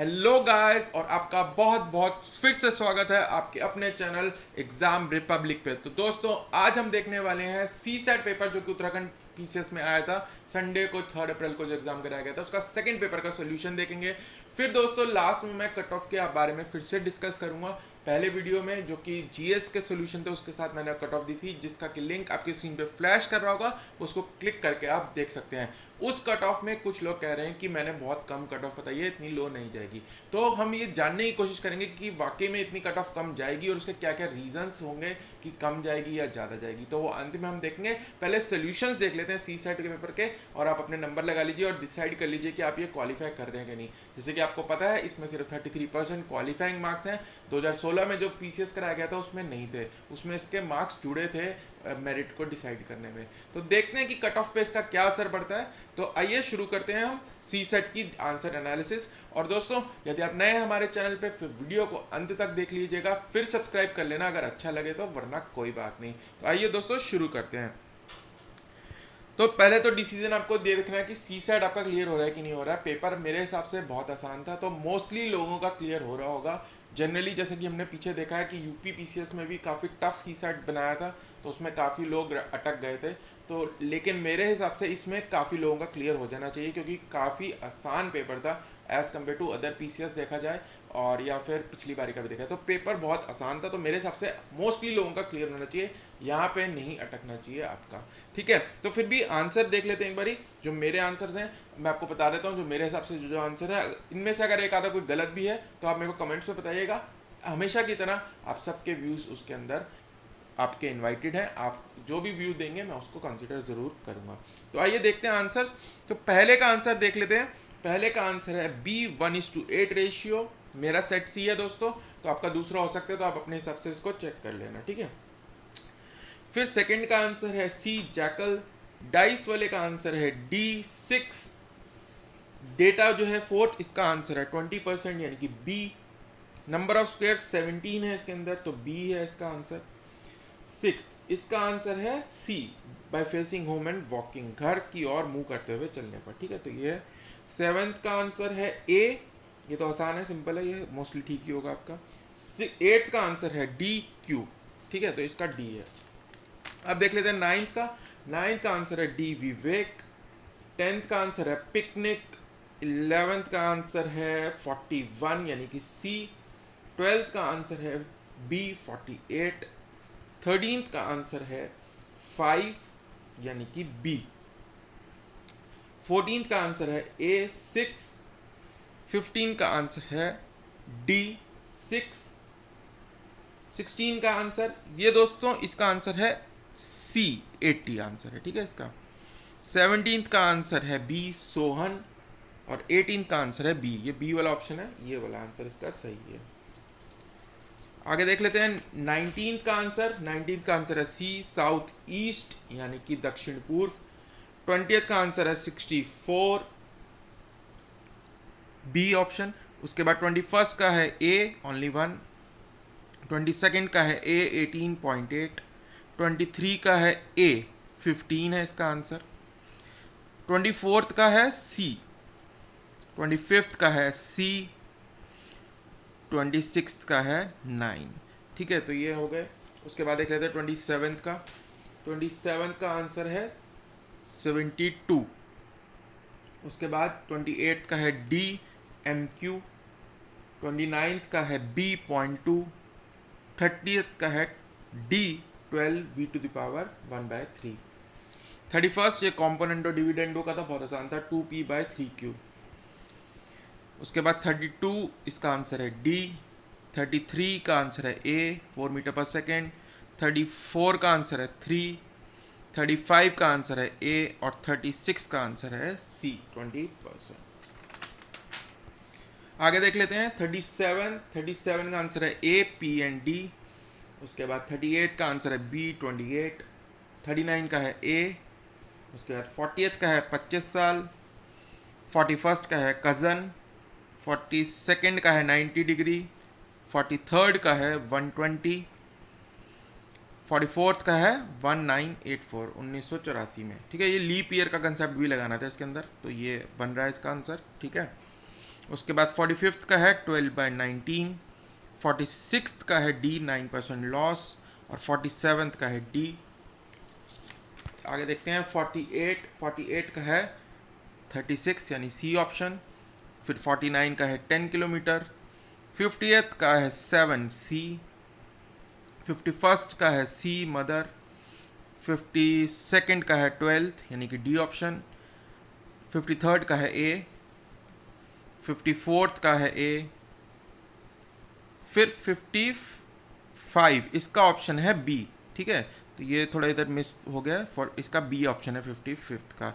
Hello guys और आपका बहुत बहुत फिर से स्वागत है आपके अपने चैनल एग्जाम रिपब्लिक पे। तो दोस्तों आज हम देखने वाले हैं सी सेट पेपर जो कि उत्तराखंड पीसीएस में आया था संडे को 3 अप्रैल को जो एग्जाम कराया गया था उसका सेकंड पेपर का सोल्यूशन देखेंगे। फिर दोस्तों लास्ट में मैं कट ऑफ के बारे में फिर से डिस्कस करूंगा। पहले वीडियो में जो कि जीएस के सोल्यूशन थे उसके साथ मैंने कट ऑफ दी थी जिसका कि लिंक आपकी स्क्रीन पे फ्लैश कर रहा होगा, उसको क्लिक करके आप देख सकते हैं। उस कट ऑफ में कुछ लोग कह रहे हैं कि मैंने बहुत कम कट ऑफ बताई है, इतनी लो नहीं जाएगी। तो हम ये जानने की कोशिश करेंगे कि वाकई में इतनी कट ऑफ कम जाएगी और उसके क्या क्या रीजंस होंगे कि कम जाएगी या ज़्यादा जाएगी। तो वो अंत में हम देखेंगे। पहले सोल्यूशंस देख लेते हैं सी सेट के पेपर के और आप अपने नंबर लगा लीजिए और डिसाइड कर लीजिए कि आप ये क्वालिफाई कर रहे हैं कि नहीं। जैसे कि आपको पता है इसमें सिर्फ 33% क्वालिफाइंग मार्क्स हैं। 2016 में जो पीसीएस कराया गया था उसमें नहीं थे, उसमें इसके मार्क्स जुड़े थे मेरिट को डिसाइड करने में। तो देखते हैं कि कट ऑफ पे इसका क्या असर पड़ता है। तो आइए शुरू करते हैं हम सी सेट की आंसर एनालिसिस। और दोस्तों यदि आप नए हैं हमारे चैनल पे तो वीडियो को अंत तक देख लीजिएगा, फिर सब्सक्राइब कर लेना अगर अच्छा लगे तो, वरना कोई बात नहीं। तो आइए दोस्तों शुरू करते हैं। तो पहले तो डिसीजन आपको दे देखना है कि सी सेट आपका क्लियर हो रहा है कि नहीं हो रहा है। पेपर मेरे हिसाब से बहुत आसान था, तो मोस्टली लोगों का क्लियर हो रहा होगा। जनरली जैसे कि हमने पीछे देखा है कि यूपी पीसीएस में भी काफ़ी टफ सी सेट बनाया था, तो उसमें काफ़ी लोग अटक गए थे। तो लेकिन मेरे हिसाब से इसमें काफ़ी लोगों का क्लियर हो जाना चाहिए क्योंकि काफ़ी आसान पेपर था as compared to other PCS देखा जाए और या फिर पिछली बारी का भी देखा है। तो पेपर बहुत आसान था, तो मेरे हिसाब से मोस्टली लोगों का क्लियर होना चाहिए, यहाँ पे नहीं अटकना चाहिए आपका। ठीक है, तो फिर भी आंसर देख लेते हैं एक बारी। जो मेरे आंसर्स हैं मैं आपको बता देता हूँ, जो मेरे हिसाब से जो आंसर है इनमें से अगर एक आधा कोई गलत भी है तो आप मेरे को कमेंट्स में बताइएगा। हमेशा की तरह आप सबके व्यूज़ उसके अंदर आपके इनवाइटेड हैं, आप जो भी व्यू देंगे मैं उसको कंसिडर ज़रूर करूँगा। तो आइए देखते हैं आंसर्स। तो पहले का आंसर देख लेते हैं। पहले का आंसर है B1:8 रेशियो। मेरा सेट सी है दोस्तों, तो आपका दूसरा हो सकता है, तो आप अपने हिसाब से इसको चेक कर लेना। ठीक है, फिर सेकंड का आंसर है सी जैकल। डाइस वाले का आंसर है D6। डेटा जो है फोर्थ, इसका आंसर है 20% यानी कि बी। नंबर ऑफ स्क्वायर 17 है इसके अंदर, तो बी है इसका आंसर। सिक्स, इसका आंसर है C, by facing home and walking, घर की ओर मुंह करते हुए चलने पर। ठीक है, तो ये है। सेवेंथ का आंसर है ए, ये तो आसान है, सिंपल है, ये मोस्टली ठीक ही होगा आपका। एट्थ का आंसर है डी क्यू। ठीक है, तो इसका डी है। अब देख लेते हैं नाइन्थ का। नाइन्थ का आंसर है डी विवेक। टेंथ का आंसर है पिकनिक। 11th का आंसर है 41 यानी कि सी। 12th का आंसर है बी 48। 13th का आंसर है 5 यानी कि बी। 14th का आंसर है ए 6। 15 का आंसर है डी 6। 16 का आंसर, ये दोस्तों इसका आंसर है सी 80 आंसर है। ठीक है, इसका 17th का आंसर है बी सोहन और 18th का आंसर है बी। ये बी वाला ऑप्शन है, ये वाला आंसर इसका सही है। आगे देख लेते हैं 19th का आंसर। 19th का आंसर है सी साउथ ईस्ट यानी कि दक्षिण पूर्व। 20th का आंसर है 64 बी ऑप्शन। उसके बाद 21st का है ए ओनली वन। 22nd का है ए 18.8। 23 का है ए 15 है इसका आंसर। 24th का है सी। 25th का है सी। 26th का है 9। ठीक है, तो ये हो गए। उसके बाद देख लेते हैं 27th का। 27th का आंसर है 72। उसके बाद 28th का है डी एम क्यू। 29th का है B.2। 30th का है डी 12 V⁻1/3। 31st ये कॉम्पोनेंटो डिविडेंडो का था, बहुत आसान था, 2P/3Q। उसके बाद 32 इसका आंसर है डी। 33 का आंसर है ए 4 मीटर पर सेकेंड। 34 का आंसर है 3। 35 का आंसर है ए और 36 का आंसर है सी 20%। आगे देख लेते हैं 37 का आंसर है ए पी एंड डी। उसके बाद 38 का आंसर है बी 28। 39 का है ए। उसके बाद 40th का है 25 साल। 41st का है कज़न। 42nd का है 90 डिग्री। 43rd का है 120। 44th का है 1984 1984 में। ठीक है, ये लीप ईयर का कंसेप्ट भी लगाना था इसके अंदर, तो ये बन रहा है इसका आंसर। ठीक है, उसके बाद 45th का है 12/19, 46th का है डी 9% लॉस, और 47th का है डी। आगे देखते हैं 48 का है 36 यानी सी ऑप्शन। फिर 49 का है 10 किलोमीटर, 50th का है 7 सी, 51st का है सी मदर, 52nd का है 12th यानी कि डी ऑप्शन, 53rd का है ए, 54th का है ए, फिर 55 इसका ऑप्शन है बी। ठीक है, तो ये थोड़ा इधर मिस हो गया, फॉर इसका बी ऑप्शन है 55th का।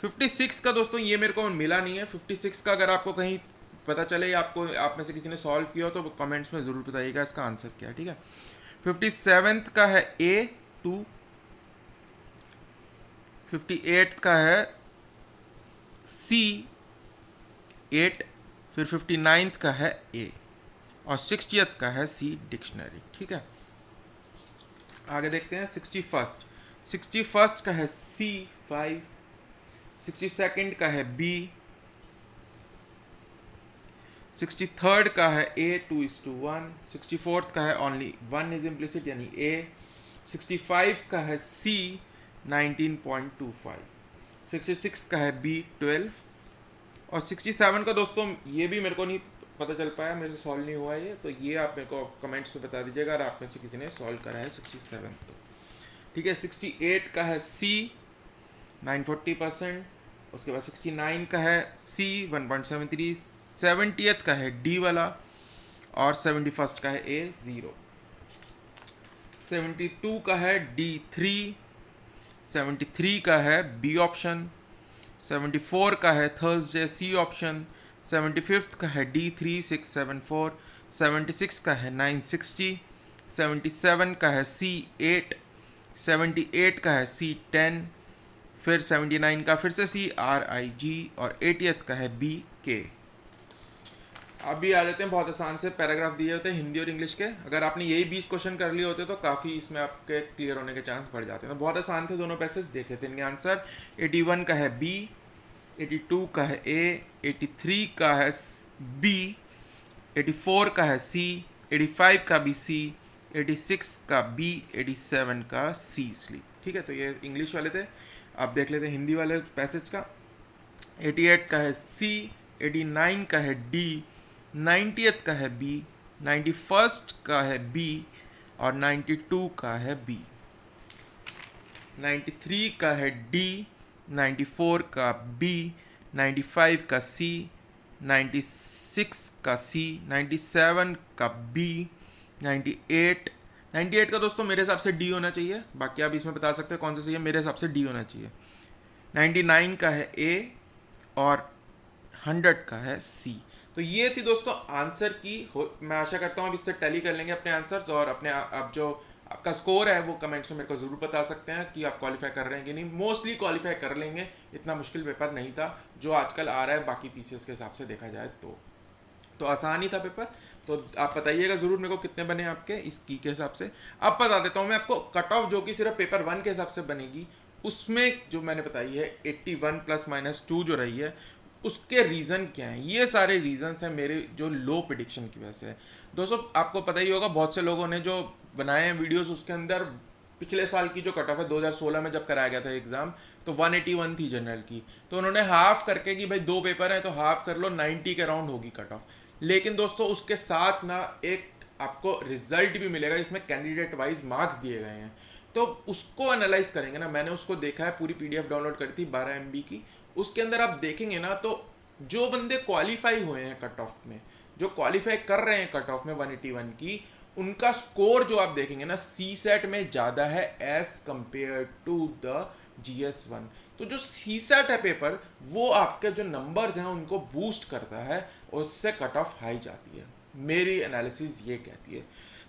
56 का दोस्तों ये मेरे को मिला नहीं है। 56 का अगर आपको कहीं पता चले या आपको आप में से किसी ने सॉल्व किया हो तो कमेंट्स में ज़रूर बताइएगा इसका आंसर क्या है। ठीक है, 57th का है ए 2, 58th का है सी 8, फिर 59th का है ए, और 60th का है सी डिक्शनरी। ठीक है, आगे देखते हैं 61st का है सी 5, 62nd का है बी, 63rd का है ए 2:1, 64th का है ओनली 1 इज इम्प्लिसिट यानी ए, 65 का है सी 19.25, 66 का है बी 12, और 67 का दोस्तों ये भी मेरे को नहीं पता चल पाया, मेरे से सॉल्व नहीं हुआ ये, तो ये आप मेरे को कमेंट्स में बता दीजिएगा अगर आप में से किसी ने सॉल्व करा है 67 तो। ठीक है, 68 का है सी 940%, उसके बाद 69 का है सी 1.73, 70th का है डी वाला, और 71st का है ए 0, 72 का है डी 3, 73 का है बी ऑप्शन, 74 का है थर्सडे सी ऑप्शन, 75th का है डी 3674, 76 का है 960, 77 का है सी 8, 78 का है सी 10, फिर 79 का फिर से सी RIG, और 80th का है बी के। अभी आ जाते हैं बहुत आसान से पैराग्राफ दिए होते हैं हिंदी और इंग्लिश के। अगर आपने यही 20 क्वेश्चन कर लिए होते तो काफ़ी इसमें आपके क्लियर होने के चांस बढ़ जाते हैं। तो बहुत आसान थे दोनों पैसेज, देख लेते हैं इनके आंसर। 81 का है बी, 82 का है ए, 83 का है बी, 84 का है सी, 85 का भी सी, 86 का बी, 87 का सी स्लीप। ठीक है, तो ये इंग्लिश वाले थे। अब देख लेते हैं हिंदी वाले पैसेज का। 88 का है सी, 89 का है डी, 90th का है बी, 91st का है बी, और 92 का है बी, 93 का है डी, 94 का बी, 95 का सी, 96 का सी, 97 का बी, 98 का दोस्तों मेरे हिसाब से डी होना चाहिए, बाकी आप इसमें बता सकते हैं कौन सा सही है, मेरे हिसाब से डी होना चाहिए। 99 का है ए, और 100 का है सी। तो ये थी दोस्तों आंसर की। मैं आशा करता हूँ अब इससे टैली कर लेंगे अपने आंसर्स, और अपने अब जो आपका स्कोर है वो कमेंट्स में मेरे को ज़रूर बता सकते हैं कि आप क्वालिफाई कर रहे हैं कि नहीं। मोस्टली क्वालिफाई कर लेंगे, इतना मुश्किल पेपर नहीं था जो आजकल आ रहा है बाकी पीसीएस के हिसाब से देखा जाए तो आसान ही था पेपर। तो आप बताइएगा ज़रूर मेरे को कितने बने आपके इस की के हिसाब से। अब बता देता हूँ मैं आपको कट ऑफ जो कि सिर्फ पेपर 1 के हिसाब से बनेगी, उसमें जो मैंने बताई है 81 +-2 जो रही है, उसके रीज़न क्या हैं। ये सारे रीजंस हैं मेरे जो लो प्रेडिक्शन की वजह से। दोस्तों आपको पता ही होगा बहुत से लोगों ने जो बनाए हैं वीडियोस, उसके अंदर पिछले साल की जो कट ऑफ है 2016 में जब कराया गया था एग्ज़ाम, तो 181 थी जनरल की, तो उन्होंने हाफ करके कि भाई 2 पेपर हैं तो हाफ कर लो, 90 के अराउंड होगी कट ऑफ। लेकिन दोस्तों उसके साथ ना एक आपको रिजल्ट भी मिलेगा जिसमें कैंडिडेट वाइज मार्क्स दिए गए हैं, तो उसको एनालाइज करेंगे ना। मैंने उसको देखा है, पूरी PDF डाउनलोड करी थी 12 MB की। उसके अंदर आप देखेंगे ना तो जो बंदे क्वालिफाई हुए हैं कट ऑफ में, जो क्वालिफाई कर रहे हैं कट ऑफ में 181 की, उनका स्कोर जो आप देखेंगे ना CSAT में ज़्यादा है as compare to the GS1। तो जो CSAT है पेपर, वो आपके जो नंबर्स हैं उनको बूस्ट करता है, उससे कट ऑफ हाई जाती है, मेरी एनालिसिस ये कहती है।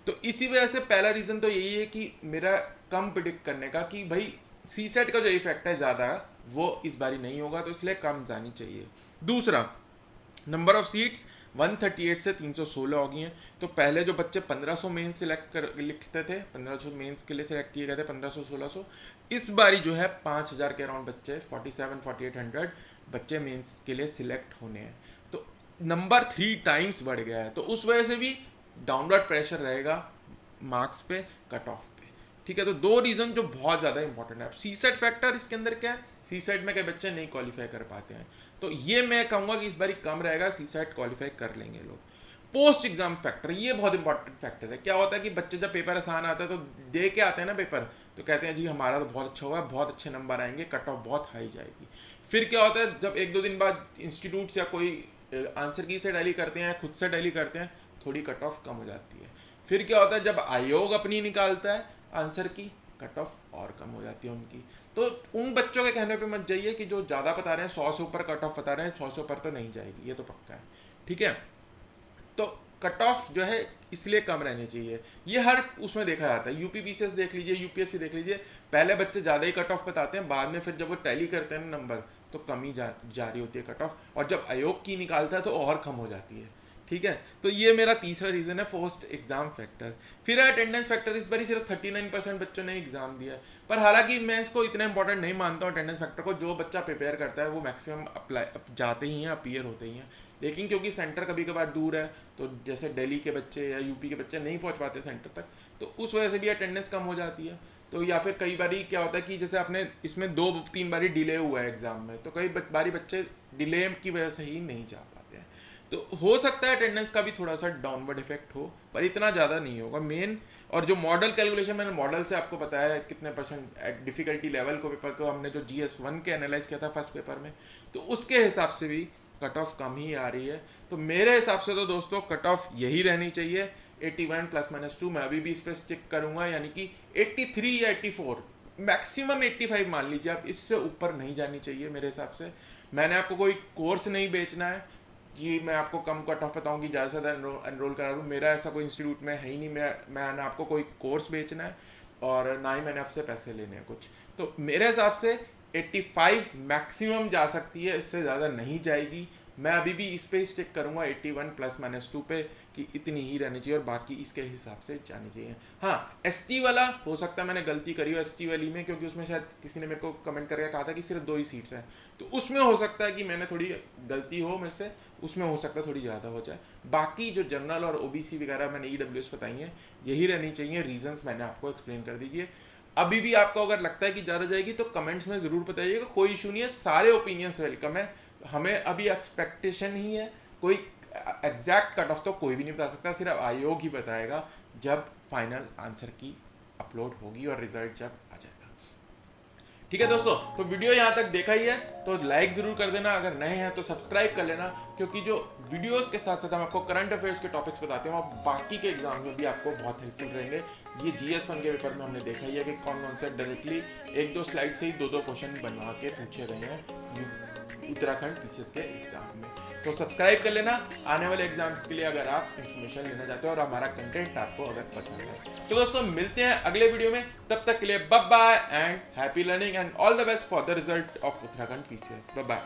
तो इसी वजह से पहला रीज़न तो यही है कि मेरा कम प्रिडिक्ट करने का कि भाई CSAT का जो इफेक्ट है ज़्यादा, वो इस बारी नहीं होगा, तो इसलिए कम जानी चाहिए। दूसरा, नंबर ऑफ सीट्स 138 से 316 हो गई हैं। तो पहले जो बच्चे 1500 मेंस सिलेक्ट कर लिखते थे, 1500 मेंस के लिए सिलेक्ट किए गए थे, 1500 1600, इस बारी जो है 5000 के अराउंड बच्चे, 47-4800 बच्चे मेंस के लिए सिलेक्ट होने हैं। नंबर 3 टाइम्स बढ़ गया है, तो उस वजह से भी डाउनवर्ड प्रेशर रहेगा मार्क्स पे, कट ऑफ पे। ठीक है, तो दो रीज़न जो बहुत ज़्यादा इंपॉर्टेंट है। अब सी सेट फैक्टर इसके अंदर क्या है, सी सेट में कई बच्चे नहीं क्वालिफाई कर पाते हैं, तो ये मैं कहूँगा कि इस बार कम रहेगा, सी सेट क्वालिफाई कर लेंगे लोग। पोस्ट एग्जाम फैक्टर, ये बहुत इंपॉर्टेंट फैक्टर है। क्या होता है कि बच्चे जब पेपर आसान आता है तो दे के आते हैं ना पेपर, तो कहते हैं जी हमारा तो बहुत अच्छा हुआ, बहुत अच्छे नंबर आएंगे, कट ऑफ बहुत हाई जाएगी। फिर क्या होता है, जब एक दो दिन बाद इंस्टीट्यूट या कोई आंसर की से टैली करते हैं, खुद से टैली करते हैं, थोड़ी कट ऑफ कम हो जाती है। फिर क्या होता है, जब आयोग अपनी निकालता है आंसर की, कट ऑफ और कम हो जाती है उनकी। तो उन बच्चों के कहने पे मत जाइए कि जो ज़्यादा बता रहे हैं, 100 से ऊपर कट ऑफ बता रहे हैं, 100 से ऊपर तो नहीं जाएगी, ये तो पक्का है। ठीक है, तो कट ऑफ जो है इसलिए कम रहनी चाहिए, ये हर उसमें देखा जाता है। यूपी पीसीएस देख लीजिए, यूपीएससी देख लीजिए, पहले बच्चे ज़्यादा ही कट ऑफ बताते हैं, बाद में फिर जब वो टैली करते हैं नंबर तो कम ही जा रही होती है कट ऑफ, और जब आयोग की निकालता है तो और कम हो जाती है। ठीक है, तो ये मेरा तीसरा रीज़न है, पोस्ट एग्जाम फैक्टर। फिर है अटेंडेंस फैक्टर। इस बार सिर्फ 39% बच्चों ने एग्जाम दिया है, पर हालांकि मैं इसको इतना इंपॉर्टेंट नहीं मानता हूँ अटेंडेंस फैक्टर को। जो बच्चा प्रिपेयर करता है वो मैक्सिमम अप्लाई जाते ही हैं, अपीयर होते ही हैं, लेकिन क्योंकि सेंटर कभी कभार दूर है, तो जैसे दिल्ली के बच्चे या यूपी के बच्चे नहीं पहुंच पाते सेंटर तक, तो उस वजह से भी अटेंडेंस कम हो जाती है। तो या फिर कई बारी क्या होता है कि जैसे आपने इसमें 2-3 बारी डिले हुआ है एग्ज़ाम में, तो कई बारी बच्चे डिले की वजह से ही नहीं जा पाते हैं। तो हो सकता है अटेंडेंस का भी थोड़ा सा डाउनवर्ड इफेक्ट हो, पर इतना ज़्यादा नहीं होगा। मेन और जो मॉडल कैलकुलेशन, मैंने मॉडल से आपको बताया है कितने परसेंट डिफिकल्टी लेवल को पेपर को हमने जो GS1 के एनालाइज किया था फर्स्ट पेपर में, तो उसके हिसाब से भी कट ऑफ कम ही आ रही है। तो मेरे हिसाब से तो दोस्तों कट ऑफ यही रहनी चाहिए, 81 +-2। मैं अभी भी इस पर स्टिक करूंगा, यानी कि 83 या 84, मैक्सिमम 85 मान लीजिए आप, इससे ऊपर नहीं जानी चाहिए मेरे हिसाब से। मैंने आपको कोई कोर्स नहीं बेचना है कि मैं आपको कम कट ऑफ बताऊँ कि ज़्यादा से ज़्यादा एनरोल करा दूँ, मेरा ऐसा कोई इंस्टीट्यूट में है ही नहीं। मैंने आपको कोई कोर्स बेचना है और ना ही मैंने आपसे पैसे लेने हैं कुछ। तो मेरे हिसाब से 85 मैक्सिमम जा सकती है, इससे ज़्यादा नहीं जाएगी। मैं अभी भी इस पे स्टिक करूँगा 81 +-2 पे, कि इतनी ही रहनी चाहिए और बाकी इसके हिसाब से जानी चाहिए। हाँ, ST वाला हो सकता है मैंने गलती करी हो ST वाली में, क्योंकि उसमें शायद किसी ने मेरे को कमेंट करके कहा था कि सिर्फ 2 ही सीट्स हैं, तो उसमें हो सकता है कि मैंने थोड़ी गलती हो मेरे से, उसमें हो सकता है थोड़ी ज़्यादा हो जाए। बाकी जो जनरल और OBC वगैरह मैंने EWS बताई हैं, यही रहनी चाहिए। रीजंस मैंने आपको एक्सप्लेन कर दीजिए। अभी भी आपको अगर लगता है कि ज़्यादा जाएगी तो कमेंट्स में ज़रूर बताइएगा, कोई इशू नहीं है, सारे ओपिनियंस वेलकम है। हमें अभी एक्सपेक्टेशन ही है, कोई एग्जैक्ट कट ऑफ तो कोई भी नहीं बता सकता, सिर्फ आयोग ही बताएगा जब फाइनल आंसर की अपलोड होगी और रिजल्ट जब आ जाएगा। ठीक है दोस्तों, तो वीडियो यहाँ तक देखा ही है तो लाइक ज़रूर कर देना, अगर नए हैं तो सब्सक्राइब कर लेना, क्योंकि जो वीडियोस के साथ साथ हम आपको करंट अफेयर्स के टॉपिक्स बताते हैं और बाकी के एग्जाम में भी आपको बहुत हेल्पफुल रहेंगे। ये GS1 के पेपर में हमने देखा ही है कि कौन कौन से डायरेक्टली 1-2 स्लाइड से ही 2-2 क्वेश्चन बनवा के पूछे गए हैं उत्तराखंड पीसीएस के एग्जाम में। तो सब्सक्राइब कर लेना आने वाले एग्जाम्स के लिए, अगर आप इन्फॉर्मेशन लेना चाहते हो और हमारा कंटेंट आपको अगर पसंद है। तो दोस्तों मिलते हैं अगले वीडियो में, तब तक के लिए bye bye and happy learning and all the best for the result of Uttarakhand PCS. Bye bye.